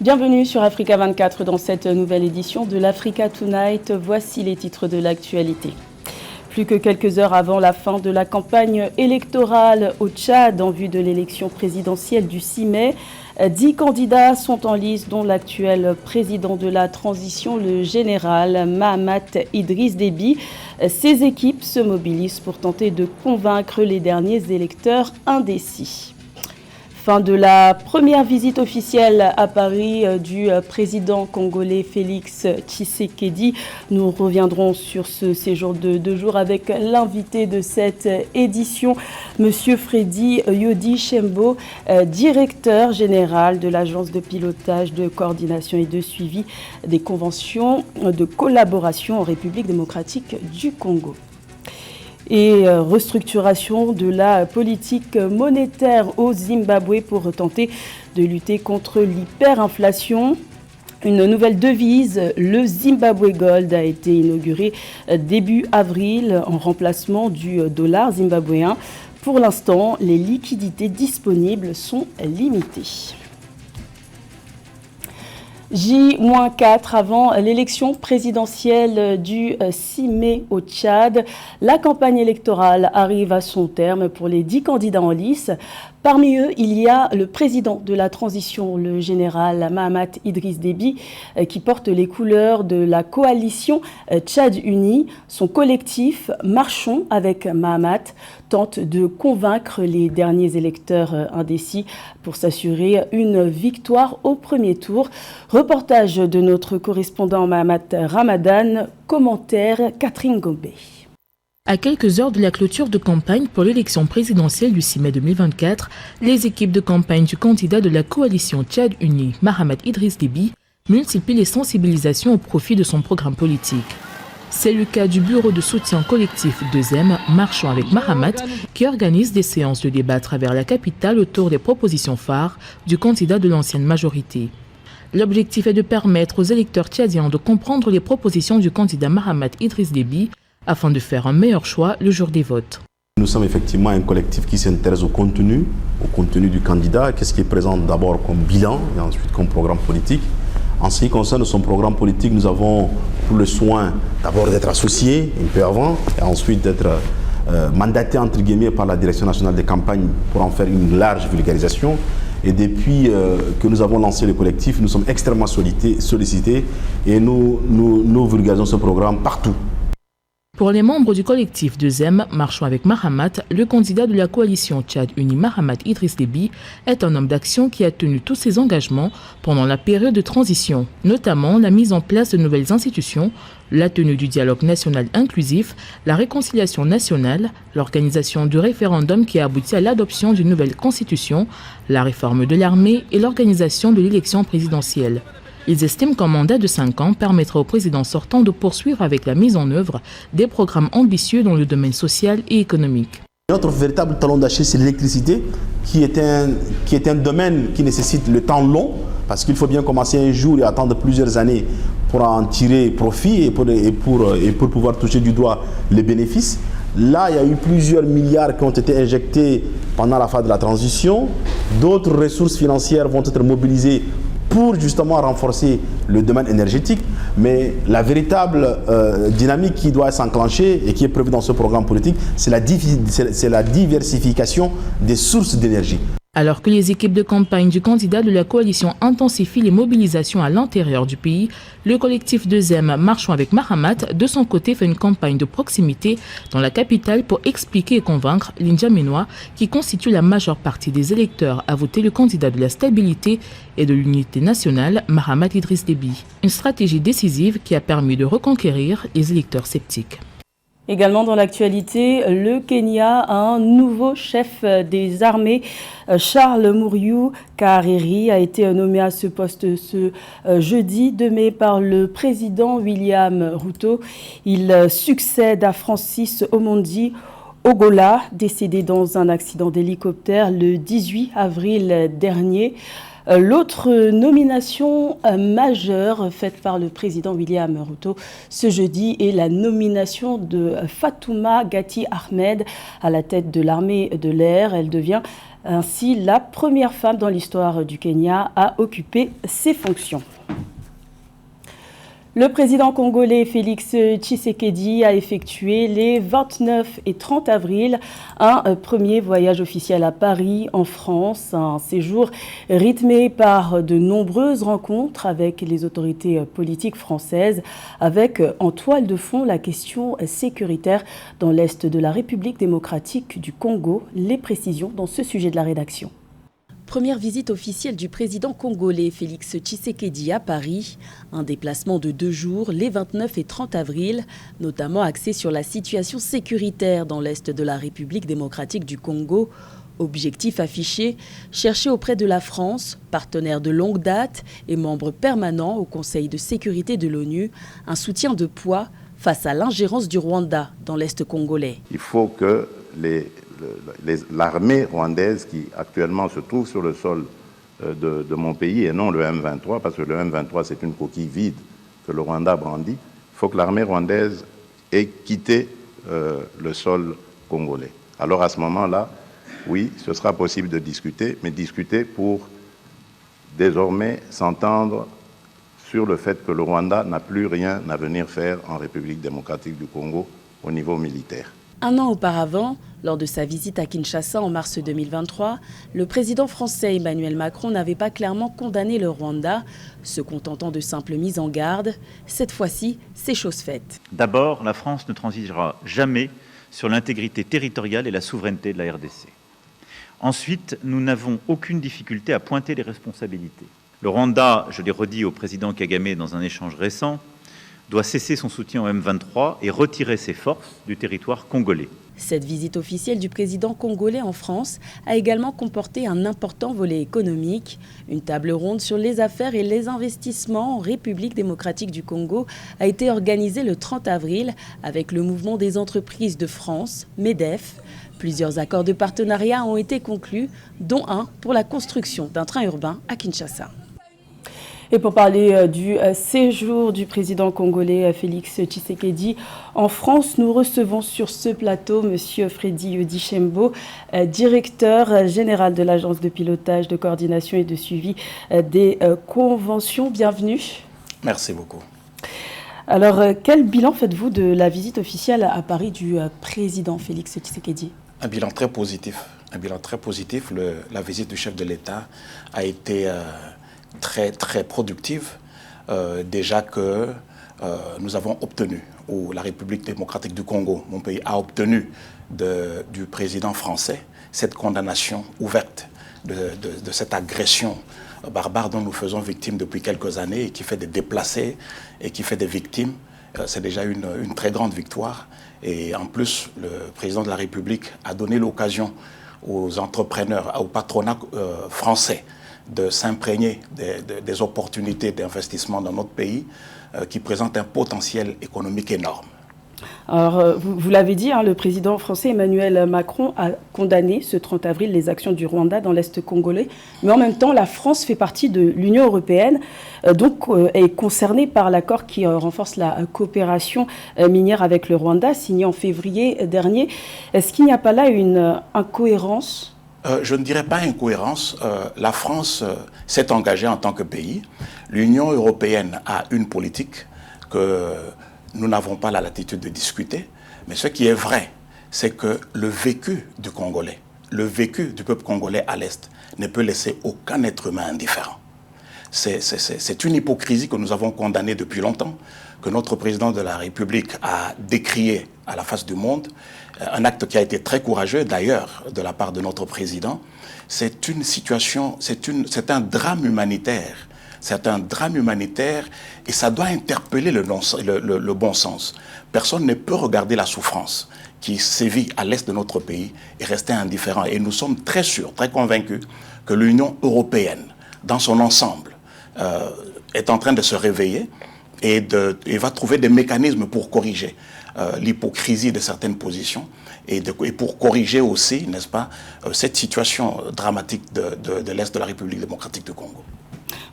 Bienvenue sur Africa 24 dans cette nouvelle édition de l'Africa Tonight. Voici les titres de l'actualité. Plus que quelques heures avant la fin de la campagne électorale au Tchad en vue de l'élection présidentielle du 6 mai, 10 candidats sont en lice, dont l'actuel président de la transition, le général Mahamat Idriss Déby. Ses équipes se mobilisent pour tenter de convaincre les derniers électeurs indécis. Fin de la première visite officielle à Paris du président congolais Félix Tshisekedi. Nous reviendrons sur ce séjour de 2 jours avec l'invité de cette édition, Monsieur Freddy Yodi Shembo, directeur général de l'agence de pilotage, de coordination et de suivi des conventions de collaboration en République démocratique du Congo. Et restructuration de la politique monétaire au Zimbabwe pour tenter de lutter contre l'hyperinflation. Une nouvelle devise, le Zimbabwe Gold, a été inaugurée début avril en remplacement du dollar zimbabwéen. Pour l'instant, les liquidités disponibles sont limitées. J-4 avant l'élection présidentielle du 6 mai au Tchad. La campagne électorale arrive à son terme pour les 10 candidats en lice. Parmi eux, il y a le président de la transition, le général Mahamat Idriss Déby, qui porte les couleurs de la coalition Tchad Uni. Son collectif Marchons avec Mahamat tente de convaincre les derniers électeurs indécis pour s'assurer une victoire au premier tour. Reportage de notre correspondant Mahamat Ramadan, commentaire Catherine Gombe. À quelques heures de la clôture de campagne pour l'élection présidentielle du 6 mai 2024, les équipes de campagne du candidat de la coalition Tchad Uni, Mahamat Idriss Déby, multiplient les sensibilisations au profit de son programme politique. C'est le cas du bureau de soutien collectif 2M, Marchons avec Mahamat, qui organise des séances de débat à travers la capitale autour des propositions phares du candidat de l'ancienne majorité. L'objectif est de permettre aux électeurs tchadiens de comprendre les propositions du candidat Mahamat Idriss Déby afin de faire un meilleur choix le jour des votes. Nous sommes effectivement un collectif qui s'intéresse au contenu du candidat, qu'est-ce qui est présent d'abord comme bilan et ensuite comme programme politique. En ce qui concerne son programme politique, nous avons tout le soin d'abord d'être associés un peu avant et ensuite d'être mandatés entre guillemets par la Direction nationale des campagnes pour en faire une large vulgarisation. Et depuis que nous avons lancé le collectif, nous sommes extrêmement sollicités et nous vulgarisons ce programme partout. Pour les membres du collectif 2M, Marchons avec Mahamat, le candidat de la coalition Tchad Uni Mahamat Idriss Déby est un homme d'action qui a tenu tous ses engagements pendant la période de transition, notamment la mise en place de nouvelles institutions, la tenue du dialogue national inclusif, la réconciliation nationale, l'organisation du référendum qui a abouti à l'adoption d'une nouvelle constitution, la réforme de l'armée et l'organisation de l'élection présidentielle. Ils estiment qu'un mandat de 5 ans permettra au président sortant de poursuivre avec la mise en œuvre des programmes ambitieux dans le domaine social et économique. Notre véritable talon d'Achille, c'est l'électricité, qui est un domaine qui nécessite le temps long, parce qu'il faut bien commencer un jour et attendre plusieurs années pour en tirer profit et pour pouvoir toucher du doigt les bénéfices. Là, il y a eu plusieurs milliards qui ont été injectés pendant la phase de la transition. D'autres ressources financières vont être mobilisées pour justement renforcer le domaine énergétique. Mais la véritable dynamique qui doit s'enclencher et qui est prévue dans ce programme politique, c'est la diversification des sources d'énergie. Alors que les équipes de campagne du candidat de la coalition intensifient les mobilisations à l'intérieur du pays, le collectif 2M Marchons avec Mahamat, de son côté, fait une campagne de proximité dans la capitale pour expliquer et convaincre l'Indjamenois, qui constitue la majeure partie des électeurs, à voter le candidat de la stabilité et de l'unité nationale, Mahamat Idriss Déby. Une stratégie décisive qui a permis de reconquérir les électeurs sceptiques. Également dans l'actualité, le Kenya a un nouveau chef des armées. Charles Muriu Kareri a été nommé à ce poste ce jeudi 2 mai par le président William Ruto. Il succède à Francis Omondi Ogola, décédé dans un accident d'hélicoptère le 18 avril dernier. L'autre nomination majeure faite par le président William Ruto ce jeudi est la nomination de Fatouma Gati Ahmed à la tête de l'armée de l'air. Elle devient Ainsi, la première femme dans l'histoire du Kenya a occupé ces fonctions. Le président congolais Félix Tshisekedi a effectué les 29 et 30 avril un premier voyage officiel à Paris, en France. Un séjour rythmé par de nombreuses rencontres avec les autorités politiques françaises, avec en toile de fond la question sécuritaire dans l'est de la République démocratique du Congo. Les précisions dans ce sujet de la rédaction. Première visite officielle du président congolais Félix Tshisekedi à Paris. Un déplacement de 2 jours, les 29 et 30 avril, notamment axé sur la situation sécuritaire dans l'est de la République démocratique du Congo. Objectif affiché, chercher auprès de la France, partenaire de longue date et membre permanent au Conseil de sécurité de l'ONU, un soutien de poids face à l'ingérence du Rwanda dans l'est congolais. Il faut que l'armée rwandaise qui actuellement se trouve sur le sol de mon pays et non le M23, parce que le M23 c'est une coquille vide que le Rwanda brandit, il faut que l'armée rwandaise ait quitté le sol congolais. Alors à ce moment-là, oui, ce sera possible de discuter, mais discuter pour désormais s'entendre sur le fait que le Rwanda n'a plus rien à venir faire en République démocratique du Congo au niveau militaire. Un an auparavant, lors de sa visite à Kinshasa en mars 2023, le président français Emmanuel Macron n'avait pas clairement condamné le Rwanda, se contentant de simples mises en garde. Cette fois-ci, c'est chose faite. D'abord, la France ne transigera jamais sur l'intégrité territoriale et la souveraineté de la RDC. Ensuite, nous n'avons aucune difficulté à pointer les responsabilités. Le Rwanda, je l'ai redit au président Kagame dans un échange récent, doit cesser son soutien au M23 et retirer ses forces du territoire congolais. Cette visite officielle du président congolais en France a également comporté un important volet économique. Une table ronde sur les affaires et les investissements en République démocratique du Congo a été organisée le 30 avril avec le mouvement des entreprises de France, MEDEF. Plusieurs accords de partenariat ont été conclus, dont un pour la construction d'un train urbain à Kinshasa. Et pour parler du séjour du président congolais Félix Tshisekedi en France, nous recevons sur ce plateau M. Freddy Dichembo, directeur général de l'Agence de pilotage, de coordination et de suivi des conventions. Bienvenue. Merci beaucoup. Alors, quel bilan faites-vous de la visite officielle à Paris du président Félix Tshisekedi ? Un bilan très positif. La visite du chef de l'État a été très productive, déjà que nous avons obtenu, ou la République démocratique du Congo, mon pays, a obtenu du président français cette condamnation ouverte de cette agression barbare dont nous faisons victime depuis quelques années et qui fait des déplacés et qui fait des victimes. C'est déjà une très grande victoire. Et en plus, le président de la République a donné l'occasion aux entrepreneurs, au patronat français, de s'imprégner des opportunités d'investissement dans notre pays qui présentent un potentiel économique énorme. Alors, vous l'avez dit, le président français Emmanuel Macron a condamné ce 30 avril les actions du Rwanda dans l'Est congolais. Mais en même temps, la France fait partie de l'Union européenne, donc est concernée par l'accord qui renforce la coopération minière avec le Rwanda, signé en février dernier. Est-ce qu'il n'y a pas là une incohérence ? Je ne dirais pas incohérence. La France s'est engagée en tant que pays. L'Union européenne a une politique que nous n'avons pas la latitude de discuter. Mais ce qui est vrai, c'est que le vécu du Congolais, le vécu du peuple congolais à l'Est, ne peut laisser aucun être humain indifférent. C'est une hypocrisie que nous avons condamnée depuis longtemps, que notre président de la République a décrié à la face du monde. Un acte qui a été très courageux, d'ailleurs, de la part de notre président. C'est une situation, c'est un drame humanitaire. C'est un drame humanitaire et ça doit interpeller le bon sens. Personne ne peut regarder la souffrance qui sévit à l'est de notre pays et rester indifférent. Et nous sommes très sûrs, très convaincus que l'Union européenne, dans son ensemble, est en train de se réveiller et va trouver des mécanismes pour corriger l'hypocrisie de certaines positions et pour corriger aussi, n'est-ce pas, cette situation dramatique de l'Est de la République démocratique du Congo.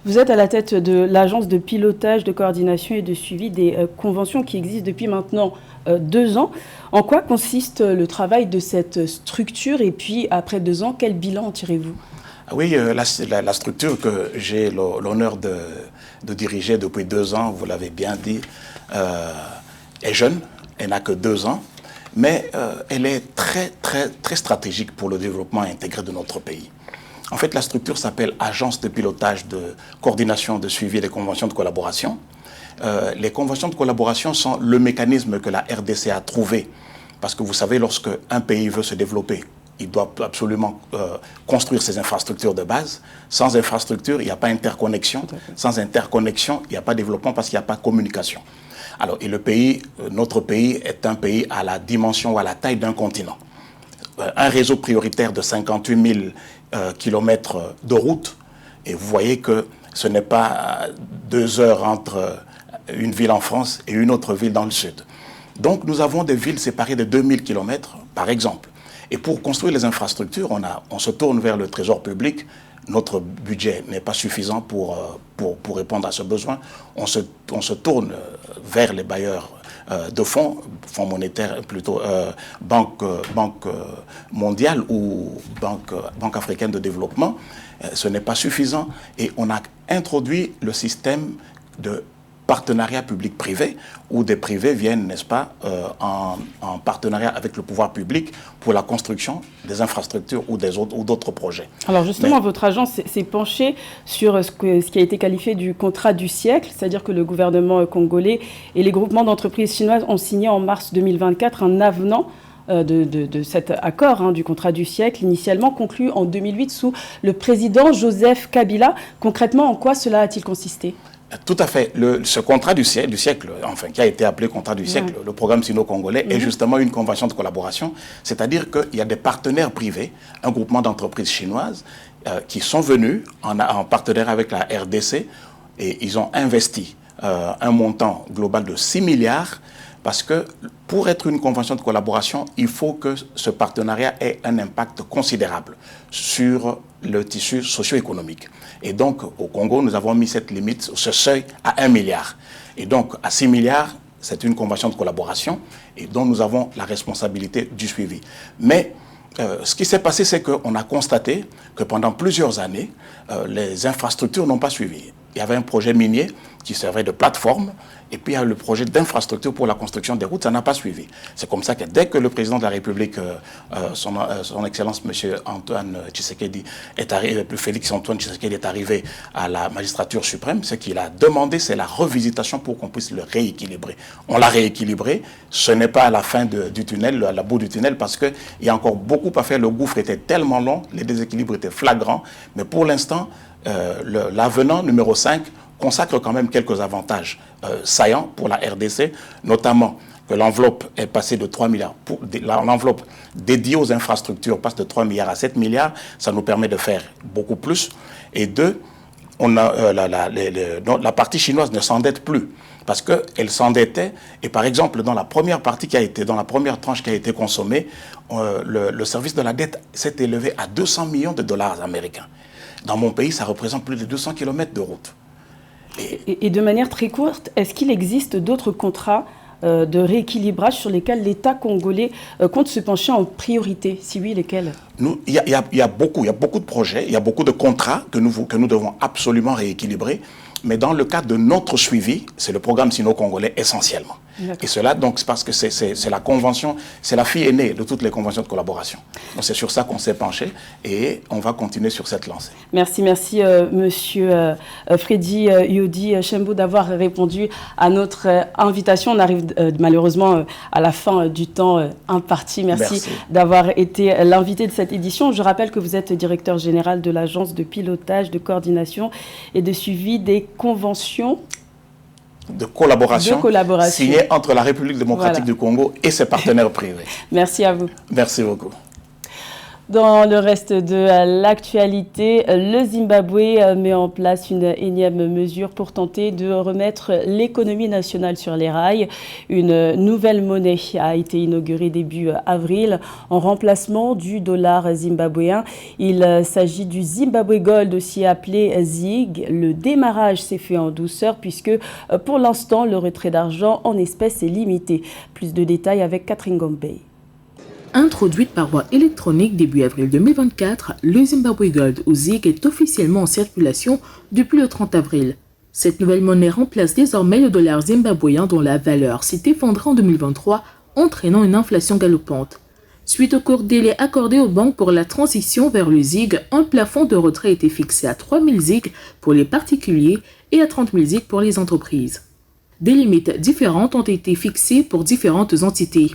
Vous êtes à la tête de l'Agence de pilotage, de coordination et de suivi des conventions qui existent depuis maintenant 2 ans. En quoi consiste le travail de cette structure et puis après 2 ans, quel bilan en tirez-vous? Oui, la structure que j'ai l'honneur de diriger depuis 2 ans, vous l'avez bien dit, est jeune, elle n'a que 2 ans, mais elle est très stratégique pour le développement intégré de notre pays. En fait, la structure s'appelle Agence de pilotage de coordination de suivi des conventions de collaboration. Les conventions de collaboration sont le mécanisme que la RDC a trouvé. Parce que vous savez, lorsque un pays veut se développer, il doit absolument construire ses infrastructures de base. Sans infrastructure, il n'y a pas interconnexion. Sans interconnexion, il n'y a pas développement parce qu'il n'y a pas de communication. Alors, et le pays, notre pays est un pays à la dimension ou à la taille d'un continent. Un réseau prioritaire de 58 000 kilomètres de route. Et vous voyez que ce n'est pas 2 heures entre une ville en France et une autre ville dans le sud. Donc nous avons des villes séparées de 2000 kilomètres, par exemple. Et pour construire les infrastructures, on se tourne vers le trésor public. Notre budget n'est pas suffisant pour répondre à ce besoin. On se tourne vers les bailleurs de fonds monétaires, plutôt Banque mondiale ou Banque africaine de développement. Ce n'est pas suffisant. Et on a introduit le système de partenariat public-privé, où des privés viennent, n'est-ce pas, en partenariat avec le pouvoir public pour la construction des infrastructures ou d'autres projets. Alors justement, votre agence s'est penchée sur ce qui a été qualifié du contrat du siècle, c'est-à-dire que le gouvernement congolais et les groupements d'entreprises chinoises ont signé en mars 2024 un avenant de cet accord du contrat du siècle, initialement conclu en 2008 sous le président Joseph Kabila. Concrètement, en quoi cela a-t-il consisté ? Tout à fait. Ce contrat du siècle, enfin, qui a été appelé contrat du siècle, le programme sino-congolais, est justement une convention de collaboration. C'est-à-dire qu'il y a des partenaires privés, un groupement d'entreprises chinoises, qui sont venus en partenariat avec la RDC et ils ont investi un montant global de 6 milliards parce que pour être une convention de collaboration, il faut que ce partenariat ait un impact considérable sur le tissu socio-économique. Et donc, au Congo, nous avons mis cette limite, ce seuil, à 1 milliard. Et donc, à 6 milliards, c'est une convention de collaboration et dont nous avons la responsabilité du suivi. Mais ce qui s'est passé, c'est qu'on a constaté que pendant plusieurs années, les infrastructures n'ont pas suivi. Il y avait un projet minier qui servait de plateforme, et puis il y a le projet d'infrastructure pour la construction des routes, ça n'a pas suivi. C'est comme ça que dès que le président de la République, son Excellence M. Antoine Tshisekedi est arrivé, Félix Antoine Tshisekedi est arrivé à la magistrature suprême, ce qu'il a demandé, c'est la revisitation pour qu'on puisse le rééquilibrer. On l'a rééquilibré, ce n'est pas à la fin du tunnel, à la bout du tunnel, parce qu'il y a encore beaucoup à faire. Le gouffre était tellement long, les déséquilibres étaient flagrants, mais pour l'instant, l'avenant numéro 5 consacre quand même quelques avantages saillants pour la RDC, notamment que l'enveloppe est passée de 3 milliards. L'enveloppe dédiée aux infrastructures passe de 3 milliards à 7 milliards. Ça nous permet de faire beaucoup plus. Et deux, la partie chinoise ne s'endette plus parce qu'elle s'endettait. Et par exemple, dans la première partie dans la première tranche qui a été consommée, le service de la dette s'est élevé à 200 millions de dollars américains. Dans mon pays, ça représente plus de 200 km de route. Et de manière très courte, est-ce qu'il existe d'autres contrats de rééquilibrage sur lesquels l'État congolais compte se pencher en priorité? Si oui, lesquels? Il y a beaucoup de projets, il y a beaucoup de contrats que nous devons absolument rééquilibrer. Mais dans le cadre de notre suivi, c'est le programme sino-congolais essentiellement. Et cela, donc, c'est parce que c'est la convention, c'est la fille aînée de toutes les conventions de collaboration. Donc c'est sur ça qu'on s'est penché et on va continuer sur cette lancée. Merci, monsieur Freddy Yodi Chembou d'avoir répondu à notre invitation. On arrive malheureusement à la fin du temps imparti. Merci d'avoir été l'invité de cette édition. Je rappelle que vous êtes directeur général de l'agence de pilotage, de coordination et de suivi des conventions de collaboration signée entre la République démocratique du Congo et ses partenaires privés. Merci à vous. Merci beaucoup. Dans le reste de l'actualité, le Zimbabwe met en place une énième mesure pour tenter de remettre l'économie nationale sur les rails. Une nouvelle monnaie a été inaugurée début avril en remplacement du dollar zimbabwéen. Il s'agit du Zimbabwe Gold, aussi appelé ZiG. Le démarrage s'est fait en douceur puisque pour l'instant, le retrait d'argent en espèces est limité. Plus de détails avec Catherine Gombe. Introduite par voie électronique début avril 2024, le Zimbabwe Gold ou ZiG est officiellement en circulation depuis le 30 avril. Cette nouvelle monnaie remplace désormais le dollar zimbabwéen dont la valeur s'est effondrée en 2023, entraînant une inflation galopante. Suite au court délai accordé aux banques pour la transition vers le ZiG, un plafond de retrait a été fixé à 3 000 ZiG pour les particuliers et à 30 000 ZiG pour les entreprises. Des limites différentes ont été fixées pour différentes entités.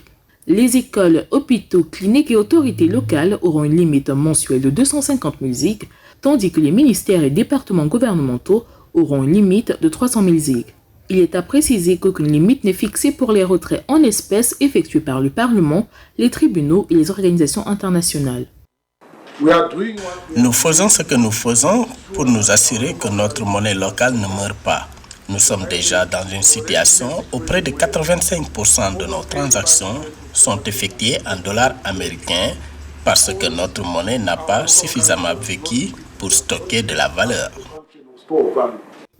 Les écoles, hôpitaux, cliniques et autorités locales auront une limite mensuelle de 250 000 ZiG, tandis que les ministères et départements gouvernementaux auront une limite de 300 000 ZiG. Il est à préciser qu'aucune limite n'est fixée pour les retraits en espèces effectués par le Parlement, les tribunaux et les organisations internationales. Nous faisons ce que nous faisons pour nous assurer que notre monnaie locale ne meurt pas. Nous sommes déjà dans une situation où près de 85% de nos transactions sont effectuées en dollars américains parce que notre monnaie n'a pas suffisamment vécu pour stocker de la valeur.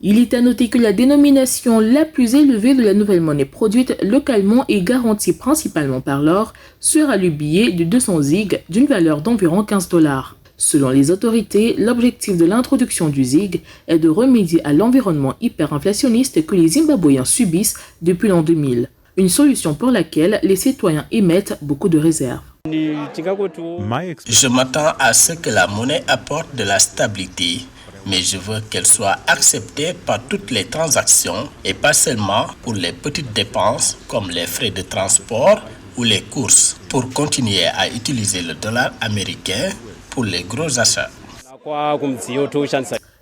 Il est à noter que la dénomination la plus élevée de la nouvelle monnaie produite localement et garantie principalement par l'or sera le billet de 200 ZiG d'une valeur d'environ 15 $. Selon les autorités, l'objectif de l'introduction du ZiG est de remédier à l'environnement hyperinflationniste que les Zimbabwéens subissent depuis l'an 2000. Une solution pour laquelle les citoyens émettent beaucoup de réserves. Je m'attends à ce que la monnaie apporte de la stabilité, mais je veux qu'elle soit acceptée par toutes les transactions et pas seulement pour les petites dépenses comme les frais de transport ou les courses, pour continuer à utiliser le dollar américain pour les gros achats.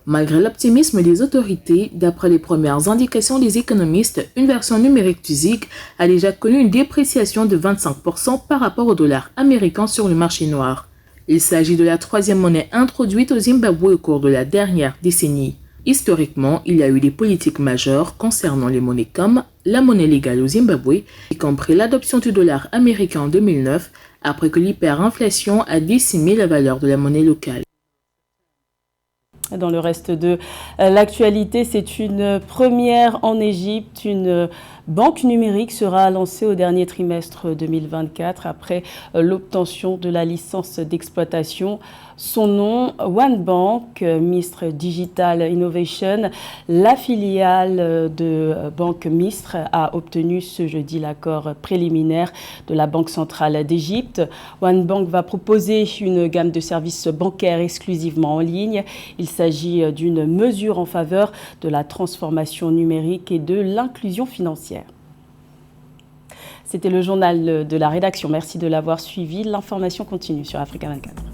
Malgré l'optimisme des autorités, d'après les premières indications des économistes, une version numérique du ZiG a déjà connu une dépréciation de 25% par rapport au dollar américain sur le marché noir. Il s'agit de la troisième monnaie introduite au Zimbabwe au cours de la dernière décennie. Historiquement, il y a eu des politiques majeures concernant les monnaies comme la monnaie légale au Zimbabwe, y compris l'adoption du dollar américain en 2009, après que l'hyperinflation a décimé la valeur de la monnaie locale. Dans le reste de l'actualité, c'est une première en Égypte. Une banque numérique sera lancée au dernier trimestre 2024 après l'obtention de la licence d'exploitation. Son nom, OneBank, Misr Digital Innovation, la filiale de Banque Misr, a obtenu ce jeudi l'accord préliminaire de la Banque centrale d'Égypte. OneBank va proposer une gamme de services bancaires exclusivement en ligne. Il s'agit d'une mesure en faveur de la transformation numérique et de l'inclusion financière. C'était le journal de la rédaction. Merci de l'avoir suivi. L'information continue sur Africa 24.